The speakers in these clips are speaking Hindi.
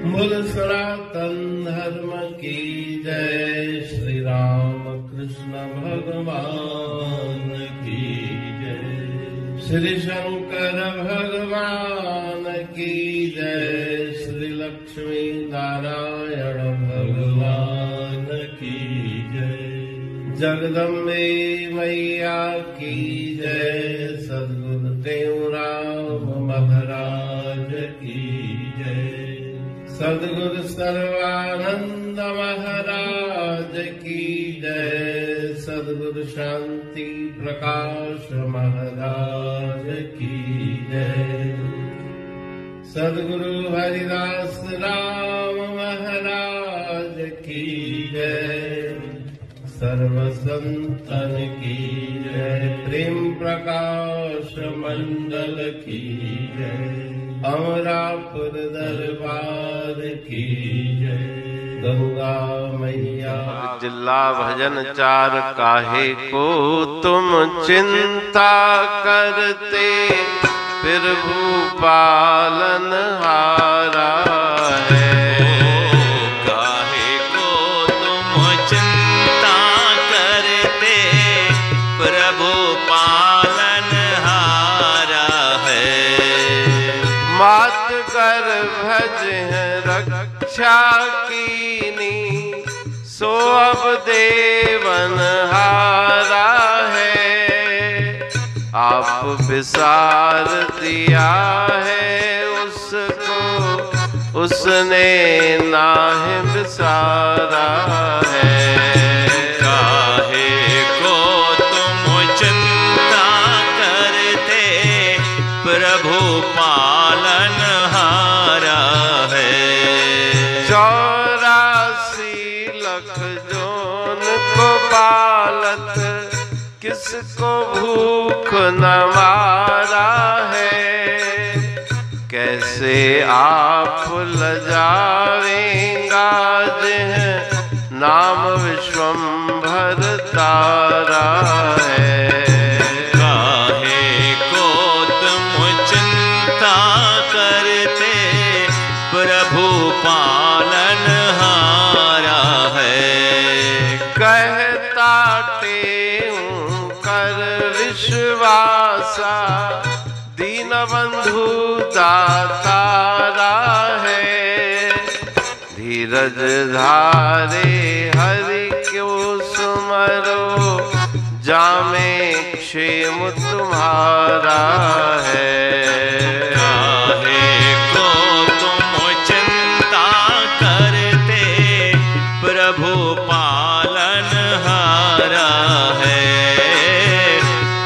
मूल सनातन धर्म की जय। श्री राम कृष्ण भगवान की जय। श्री शंकर भगवान की जय। श्री लक्ष्मी नारायण भगवान की जय। जगदम्बे मैया की जय। सद्गुरु देवराम महाराज की जय। सद्गुरु सर्वानंद महाराज की जय। सद्गुरु शांति प्रकाश महाराज की जय। सद्गुरु हरिदास राम महाराज की जय। सर्व संतन की जय। प्रेम प्रकाश मंडल की जय। अमरापुर दरबार की जय। गंगा मैया। जिला भजन चार काहे को तुम चिंता करते, प्रभु पालन हारा है। काहे को तुम चिंता करते, प्रभु पालन हारा है। मात गर्भज रक्षा कीनी, सो अब देवन हारा है। आप विसार दिया है उसको, उसने नाहि विसारा है। काहे को तुम चिंता करते, प्रभु पालन हारा है। 84 लाख जोन को पालत, किसको भूख न मारा है। कैसे आप लजावेंगा जिह नाम विश्वंभर तारा है। काहे को तुम चिंता करते, प्रभु पालन हारा है। कहता टेऊं कर विश्वासा, दीन बंधु दातारा है। धीरज धारे हरि क्यों सुमरो, जामे क्षेम तुम्हारा है। काहे को तुम चिंता करते, प्रभु पालन हारा है।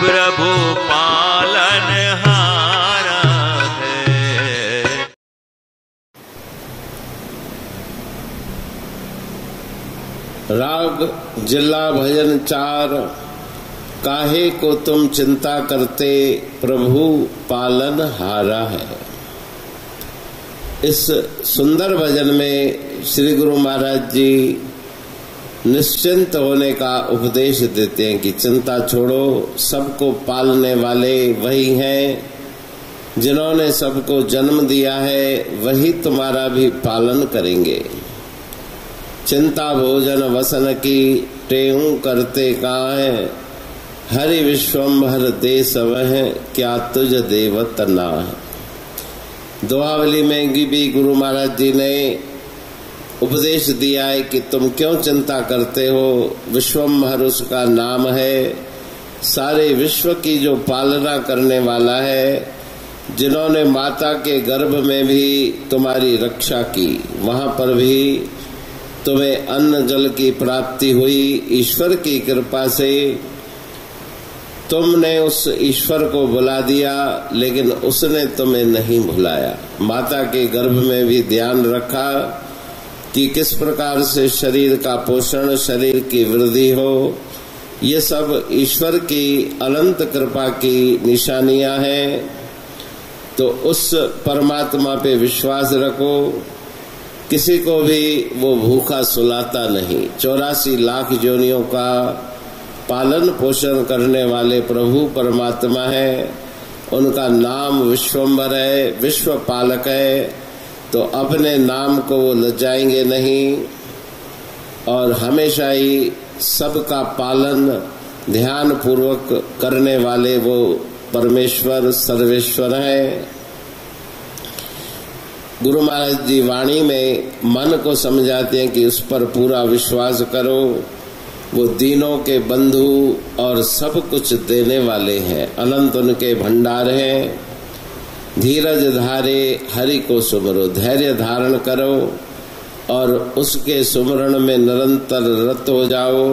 प्रभु पालन हारा है। राग जिला भजन चार काहे को तुम चिंता करते, प्रभु पालन हारा है। इस सुंदर भजन में श्री गुरु महाराज जी निश्चिंत होने का उपदेश देते हैं कि चिंता छोड़ो, सबको पालने वाले वही हैं। जिन्होंने सबको जन्म दिया है वही तुम्हारा भी पालन करेंगे। चिंता भोजन वसन की, टेहूं करते काहे। हरि विश्वंभर दे सवह, क्या तुझ देवत नाहि। दोहावली में भी गुरु महाराज जी ने उपदेश दिया है कि तुम क्यों चिंता करते हो। विश्वंभर उसका नाम है, सारे विश्व की जो पालना करने वाला है। जिन्होंने माता के गर्भ में भी तुम्हारी रक्षा की, वहां पर भी तुम्हें अन्न जल की प्राप्ति हुई। ईश्वर की कृपा से तुमने उस ईश्वर को बुला दिया, लेकिन उसने तुम्हें नहीं भुलाया। माता के गर्भ में भी ध्यान रखा कि किस प्रकार से शरीर का पोषण, शरीर की वृद्धि हो। ये सब ईश्वर की अनंत कृपा की निशानियां हैं। तो उस परमात्मा पे विश्वास रखो। किसी को भी वो भूखा सुलाता नहीं। 84 लाख योनियों का पालन पोषण करने वाले प्रभु परमात्मा है। उनका नाम विश्वंभर है, विश्व पालक है। तो अपने नाम को वो लजाएंगे नहीं और हमेशा ही सबका पालन ध्यान पूर्वक करने वाले वो परमेश्वर सर्वेश्वर है। गुरु महाराज जी वाणी में मन को समझाते हैं कि उस पर पूरा विश्वास करो, वो दीनों के बंधु और सब कुछ देने वाले हैं, अनंत उनके भंडार हैं। धीरज धारे हरि को सुमरो, धैर्य धारण करो और उसके सुमरण में निरंतर रत हो जाओ,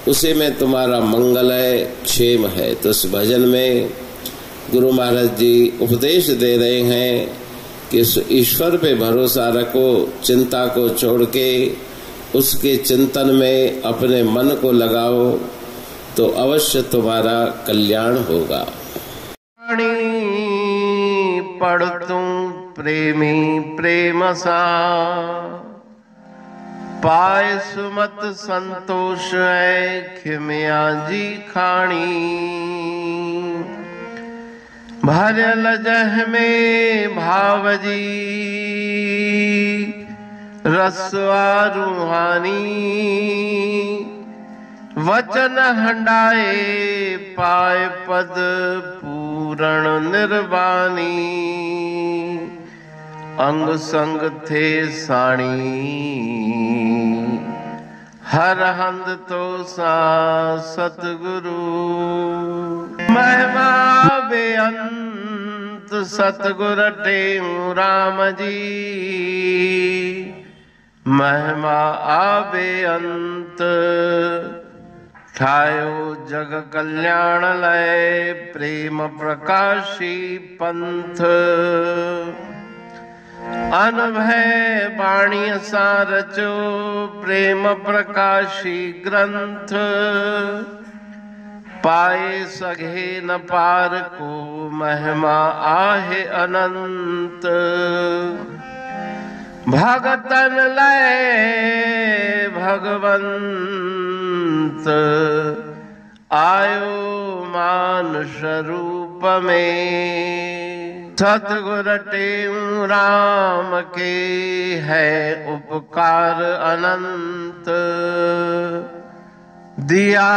उसी में तुम्हारा मंगल है, क्षेम है। तो इस भजन में गुरु महाराज जी उपदेश दे रहे हैं कि ईश्वर पे भरोसा रखो, चिंता को छोड़ के उसके चिंतन में अपने मन को लगाओ तो अवश्य तुम्हारा कल्याण होगा। पढ़ तुम प्रेमी प्रेम सा, पाए सुमत संतोष है खिमिया जी खाणी। भरल जह में भावजी रसवा रूहानी। वचन हंडाए पाए पद पूरण निर्वाणी। अंग संग थे साणी हर हंद तो सा सतगुरु। महिमा बेअंत सतगुर टेऊ राम जी। महिमा आबे अंत ठायो जग कल्याण लय। प्रेम प्रकाशी पंथ अनभय बाणी सारचो। प्रेम प्रकाशी ग्रंथ पाए सघे न पार को। महिमा आहे अनंत भगतन लय भगवंत। आयो मानुष रूप में। सतगुर टेऊ राम के है उपकार अनंत। दिया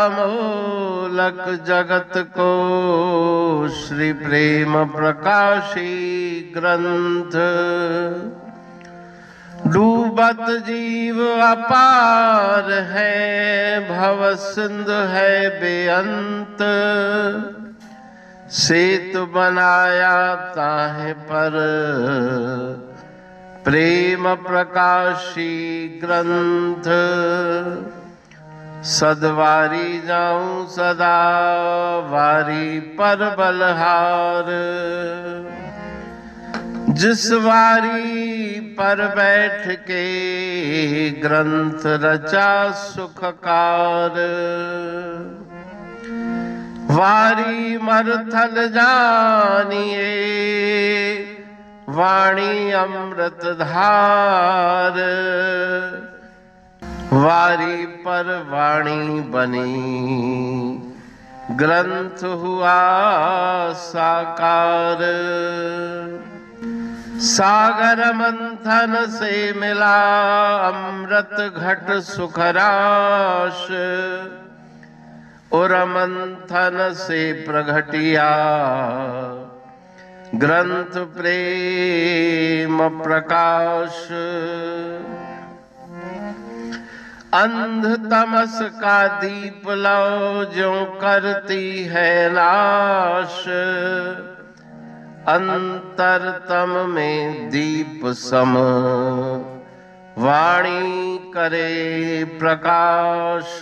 मोलक जगत को श्री प्रेम प्रकाशी ग्रंथ। डूबत जीव अपार है भव सिंधु है बेअंत। सेतु बनाया ताहे पर प्रेम प्रकाशी ग्रंथ। सदवारी जाऊं सदा वारी पर बलहार। जिस वारी पर बैठ के ग्रंथ रचा सुखकार। वारी मरथल जानिए वाणी अमृत धार। वारी पर वाणी बनी ग्रंथ हुआ साकार। सागर मंथन से मिला अमृत घट सुखराश। और मंथन से प्रगटिया ग्रंथ प्रेम प्रकाश। अंध तमस का दीप लो जो करती है नाश। अंतरतम में दीप सम वाणी करे प्रकाश।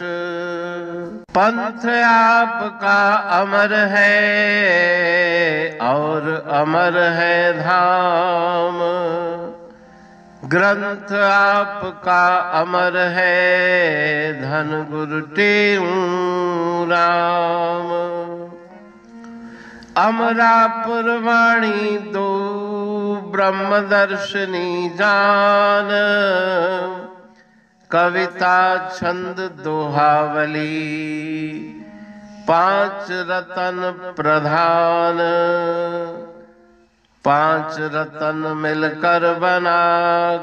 पंथ आपका अमर है और अमर है धाम। ग्रंथ आपका अमर है धन गुरु टेऊ राम। अमरापुर वाणी दो ब्रह्मदर्शनी जान। कविता छंद दोहावली पांच रतन प्रधान। पांच रतन मिलकर बना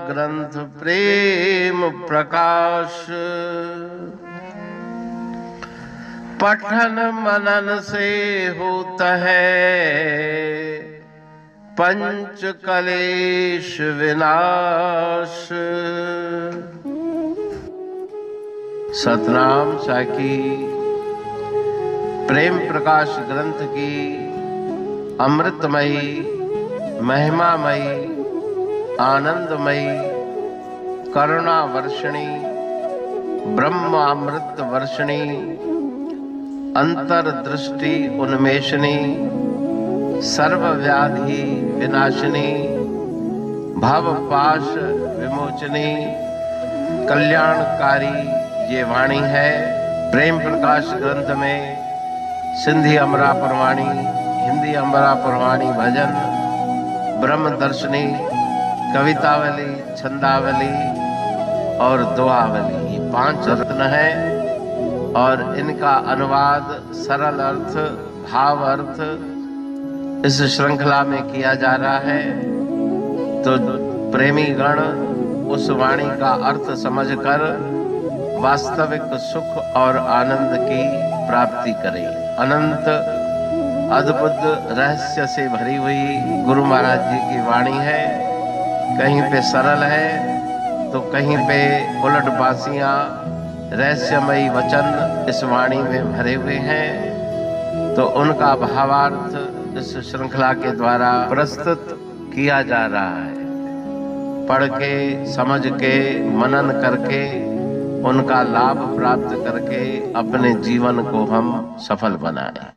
ग्रंथ प्रेम प्रकाश। पठन मनन से होता है पंच कलेश विनाश। सतनाम साखी प्रेम प्रकाश ग्रंथ की अमृतमयी महिमामयी आनंदमयी करुणा वर्षिणी ब्रह्मामृत वर्षिणी अंतर्दृष्टि उन्मेषणी सर्वव्याधि विनाशिनी भव पाश विमोचनी कल्याणकारी ये वाणी है। प्रेम प्रकाश ग्रंथ में सिंधी अमरा पुरवाणी, हिंदी अमरा पुरवाणी भजन, ब्रह्म दर्शनी, कवितावली, छंदावली और दुआवली, ये 5 रत्न है और इनका अनुवाद सरल अर्थ भाव अर्थ इस श्रृंखला में किया जा रहा है। तो प्रेमी गण उस वाणी का अर्थ समझकर वास्तविक सुख और आनंद की प्राप्ति करें। अनंत अद्भुत रहस्य से भरी हुई गुरु महाराज जी की वाणी है। कहीं पे सरल है तो कहीं पे उलट बासियां रहस्यमयी वचन इस वाणी में भरे हुए हैं। तो उनका भावार्थ इस श्रृंखला के द्वारा प्रस्तुत किया जा रहा है। पढ़ के समझ के मनन करके उनका लाभ प्राप्त करके अपने जीवन को हम सफल बनाएं।